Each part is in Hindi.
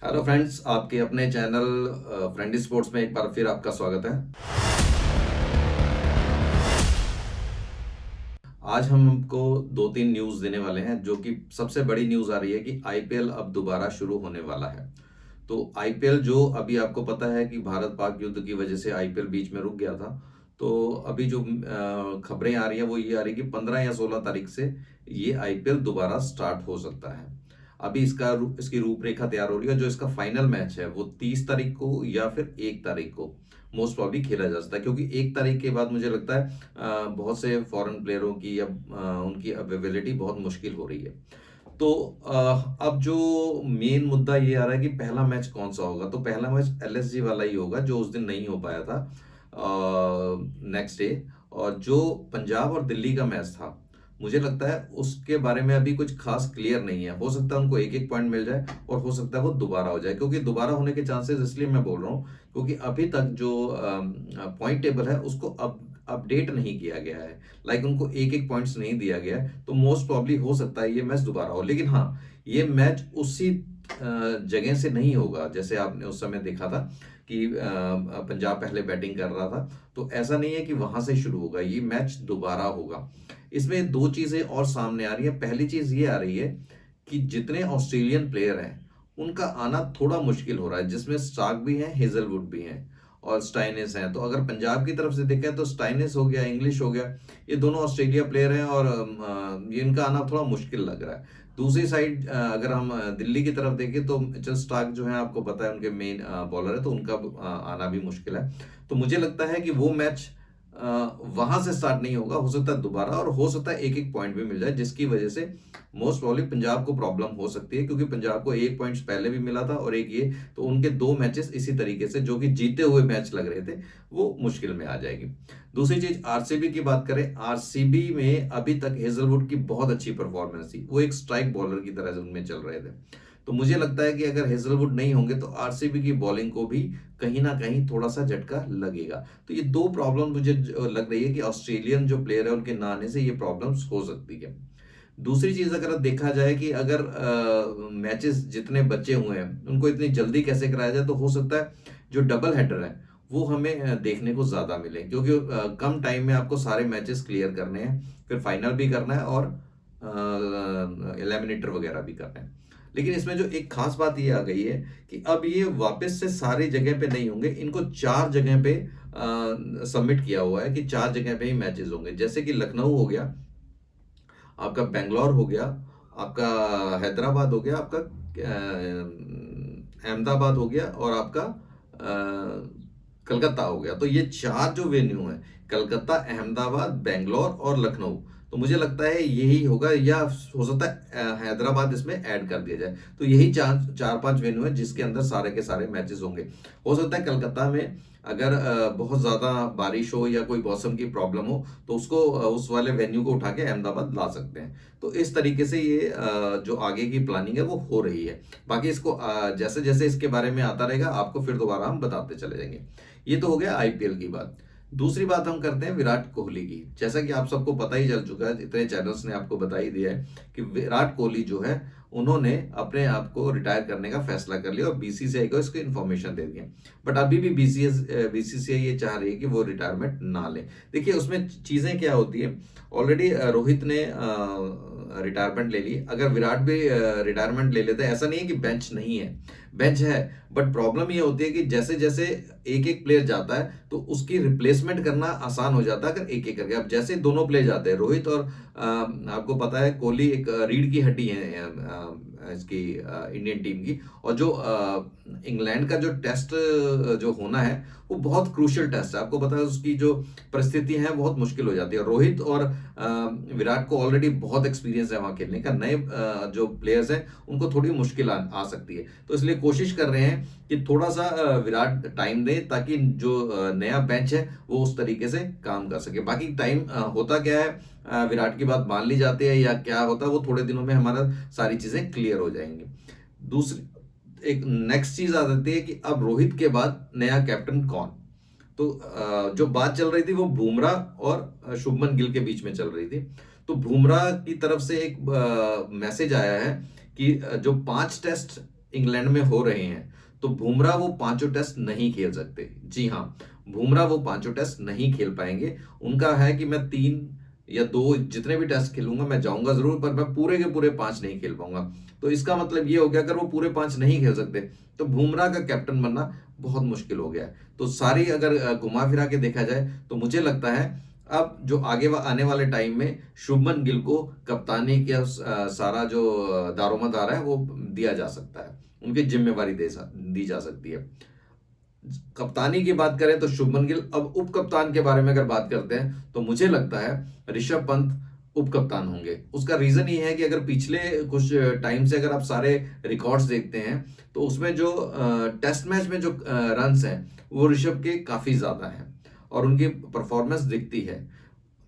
हेलो फ्रेंड्स, आपके अपने चैनल फ्रेंड स्पोर्ट्स में एक बार फिर आपका स्वागत है। आज हम आपको दो तीन न्यूज़ देने वाले हैं, जो कि सबसे बड़ी न्यूज़ आ रही है कि आईपीएल अब दोबारा शुरू होने वाला है। तो आईपीएल जो अभी आपको पता है कि भारत पाक युद्ध की वजह से आईपीएल बीच में रुक गया था। तो अभी जो खबरें आ रही हैं वो ये आ रही है कि 15 या 16 तारीख से ये आईपीएल दोबारा स्टार्ट हो सकता है। अभी इसकी रूपरेखा तैयार हो रही है। जो इसका फाइनल मैच है वो 30 तारीख को या फिर 1 तारीख को मोस्ट प्रॉब्ली खेला जा सकता है, क्योंकि 1 तारीख के बाद मुझे लगता है बहुत से फॉरेन प्लेयरों की या उनकी अवेलेबिलिटी बहुत मुश्किल हो रही है। तो अब जो मेन मुद्दा ये आ रहा है कि पहला मैच कौन सा होगा। तो पहला मैच एलएसजी वाला ही होगा, जो उस दिन नहीं हो पाया था नेक्स्ट डे। और जो पंजाब और दिल्ली का मैच था, मुझे लगता है उसके बारे में अभी कुछ खास क्लियर नहीं है। हो सकता है उनको एक एक पॉइंट मिल जाए और हो सकता है वो दोबारा हो जाए, क्योंकि दोबारा होने के चांसेस इसलिए मैं बोल रहा हूँ क्योंकि अभी तक जो पॉइंट टेबल है उसको अब अपडेट नहीं किया गया है। लाइक उनको एक एक पॉइंट्स नहीं दिया गया है। तो मोस्ट प्रॉब्ली हो सकता है ये मैच दोबारा हो, लेकिन हाँ, ये मैच उसी जगह से नहीं होगा जैसे आपने उस समय देखा था कि पंजाब पहले बैटिंग कर रहा था। तो ऐसा नहीं है कि वहां से शुरू होगा, ये मैच दोबारा होगा। इसमें दो चीजें और सामने आ रही है। पहली चीज ये आ रही है कि जितने ऑस्ट्रेलियन प्लेयर हैं उनका आना थोड़ा मुश्किल हो रहा है, जिसमें स्टार्क भी हैं, हेजलवुड भी हैं और स्टाइनिस हैं। तो अगर पंजाब की तरफ से देखा तो स्टाइनिस हो गया, इंग्लिश हो गया, ये दोनों ऑस्ट्रेलिया प्लेयर हैं और ये इनका आना थोड़ा मुश्किल लग रहा है। दूसरी साइड अगर हम दिल्ली की तरफ देखें तो मिचेल स्टार्क जो है, आपको पता है उनके मेन बॉलर है, तो उनका आना भी मुश्किल है। तो मुझे लगता है कि वो मैच वहां से स्टार्ट नहीं होगा, हो सकता है दोबारा, और हो सकता है एक एक पॉइंट भी मिल जाए, जिसकी वजह से मोस्ट प्रॉब्ली पंजाब को प्रॉब्लम हो सकती है, क्योंकि पंजाब को एक पॉइंट्स पहले भी मिला था और एक ये, तो उनके दो मैचेस इसी तरीके से जो कि जीते हुए मैच लग रहे थे वो मुश्किल में आ जाएगी। दूसरी चीज, आरसीबी की बात करें, आरसीबी में अभी तक हेजलवुड की बहुत अच्छी परफॉर्मेंस थी, वो एक स्ट्राइक बॉलर की तरह से उनमें चल रहे थे। तो मुझे लगता है कि अगर हेजलवुड नहीं होंगे तो आरसीबी की बॉलिंग को भी कहीं ना कहीं थोड़ा सा झटका लगेगा। तो ये दो प्रॉब्लम मुझे लग रही है कि ऑस्ट्रेलियन जो प्लेयर है उनके ना आने से ये प्रॉब्लम्स हो सकती है। दूसरी चीज, अगर देखा जाए कि अगर मैचेस जितने बचे हुए हैं उनको इतनी जल्दी कैसे कराया जाए, तो हो सकता है जो डबल हेडर है वो हमें देखने को ज्यादा मिले, क्योंकि कम टाइम में आपको सारे मैचेस क्लियर करने हैं, फिर फाइनल भी करना है और एलिमिनेटर वगैरह भी करना है। लेकिन इसमें जो एक खास बात ये आ गई है कि अब ये वापस से सारी जगह पे नहीं होंगे, इनको चार जगह पे सबमिट किया हुआ है कि चार जगह पे ही मैचेस होंगे। जैसे कि लखनऊ हो गया आपका, बेंगलोर हो गया आपका, हैदराबाद हो गया आपका, अहमदाबाद हो गया और आपका कलकत्ता हो गया। तो ये चार जो वेन्यू है, कलकत्ता, अहमदाबाद, बेंगलोर और लखनऊ, तो मुझे लगता है यही होगा, या हो सकता है हैदराबाद इसमें ऐड कर दिया जाए। तो यही चार चार पांच वेन्यू है जिसके अंदर सारे के सारे मैचेस होंगे। हो सकता है कलकत्ता में अगर बहुत ज्यादा बारिश हो या कोई मौसम की प्रॉब्लम हो तो उसको उस वाले वेन्यू को उठा के अहमदाबाद ला सकते हैं। तो इस तरीके से ये जो आगे की प्लानिंग है वो हो रही है। बाकी इसको जैसे जैसे इसके बारे में आता रहेगा आपको फिर दोबारा हम बताते चले जाएंगे। ये तो हो गया आईपीएल की बात। दूसरी बात हम करते हैं विराट कोहली की। जैसा कि आप सबको पता ही चल चुका है, इतने चैनल्स ने आपको बता ही दिया है कि विराट कोहली जो है उन्होंने अपने आप को रिटायर करने का फैसला कर लिया और बीसीसीआई को इसको इन्फॉर्मेशन दे दिया। बट अभी भी बीसीसीआई ये चाह रही है कि वो रिटायरमेंट ना ले। देखिए उसमें चीजें क्या होती है, ऑलरेडी रोहित ने रिटायरमेंट ले ली, अगर विराट भी रिटायरमेंट ले लेते हैं, ऐसा नहीं है कि बेंच नहीं है, बेंच है, बट प्रॉब्लम ये होती है कि जैसे जैसे एक एक प्लेयर जाता है तो उसकी रिप्लेसमेंट करना आसान हो जाता है अगर एक एक करके। अब जैसे दोनों प्लेयर जाते हैं, रोहित और आपको पता है कोहली एक रीढ़ की हड्डी है इसकी इंडियन टीम की, और जो इंग्लैंड का जो टेस्ट जो होना है वो बहुत क्रूशियल टेस्ट है, आपको पता है उसकी जो परिस्थिति है बहुत मुश्किल हो जाती है। रोहित और विराट को ऑलरेडी बहुत एक्सपीरियंस है वहां खेलने का, नए जो प्लेयर्स हैं उनको थोड़ी मुश्किल आ सकती है। तो इसलिए कोशिश कर रहे हैं कि थोड़ा सा विराट टाइम दे ताकि जो नया बेंच है वो उस तरीके से काम कर सके। बाकी टाइम होता क्या है, विराट की बात मान ली जाती है या क्या होता है वो थोड़े दिनों में हमारा सारी चीजें क्लियर हो जाएंगी। दूसरी एक नेक्स्ट चीज आ जाती है कि अब रोहित के बाद नया कैप्टन कौन। तो जो बात चल रही थी वो बुमराह और शुभमन गिल के बीच में चल रही थी। तो बुमराह की तरफ से एक मैसेज आया है कि जो 5 टेस्ट इंग्लैंड में हो रहे हैं, तो बुमराह वो पांचों टेस्ट नहीं खेल सकते। जी हाँ, बुमराह वो पांचों टेस्ट नहीं खेल पाएंगे। उनका है कि मैं 3 या 2 जितने भी टेस्ट खेलूंगा मैं जाऊंगा जरूर, पर मैं पूरे के पूरे 5 नहीं खेल पाऊंगा। तो इसका मतलब ये हो गया, अगर वो पूरे 5 नहीं खेल सकते तो बुमराह का कैप्टन बनना बहुत मुश्किल हो गया है। तो सारी अगर घुमा फिरा के देखा जाए तो मुझे लगता है अब जो आने वाले टाइम में शुभमन गिल को कप्तानी का सारा जो दारोमदार है वो दिया जा सकता है, उनकी जिम्मेवारी दी जा सकती है। कप्तानी की बात करें तो शुभमन गिल। अब उप कप्तान के बारे में अगर बात करते हैं तो मुझे लगता है ऋषभ पंत उप कप्तान होंगे। उसका रीजन ये है कि अगर पिछले कुछ टाइम से अगर आप सारे रिकॉर्ड्स देखते हैं तो उसमें जो टेस्ट मैच में जो रन्स हैं वो ऋषभ के काफी ज्यादा हैं और उनकी परफॉर्मेंस दिखती है।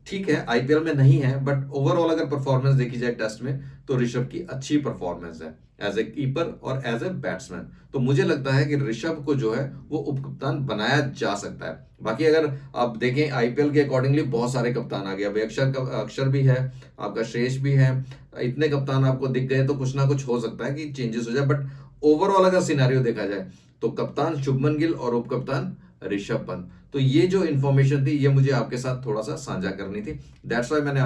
ठीक है, आईपीएल में नहीं है, बट ओवरऑल अगर परफॉर्मेंस देखी जाए टेस्ट में तो ऋषभ की अच्छी परफॉर्मेंस है एज ए कीपर और एज ए बैट्समैन। तो मुझे लगता है कि ऋषभ को जो है वो उपकप्तान बनाया जा सकता है। बाकी अगर आप देखें आईपीएल के अकॉर्डिंगली बहुत सारे कप्तान आ गए। अभी अक्षर भी है, आपका श्रेयस भी है, इतने कप्तान आपको दिख गए तो कुछ ना कुछ हो सकता है कि चेंजेस हो जाए। बट ओवरऑल अगर सिनेरियो देखा जाए तो कप्तान शुभमन गिल और उपकप्तान ऋषभ पंत। तो ये जो इन्फॉर्मेशन थी ये मुझे आपके साथ थोड़ा सा साझा करनी थी, दैट्स वाई मैंने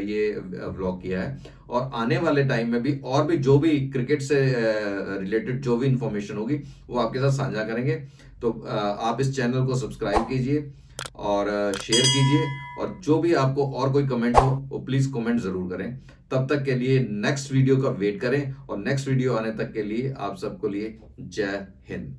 ये व्लॉग किया है। और आने वाले टाइम में भी और भी जो भी क्रिकेट से रिलेटेड जो भी इंफॉर्मेशन होगी वो आपके साथ साझा करेंगे। तो आप इस चैनल को सब्सक्राइब कीजिए और शेयर कीजिए, और जो भी आपको और कोई कमेंट हो वो प्लीज कमेंट जरूर करें। तब तक के लिए नेक्स्ट वीडियो का वेट करें, और नेक्स्ट वीडियो आने तक के लिए आप सबको लिए जय हिंद।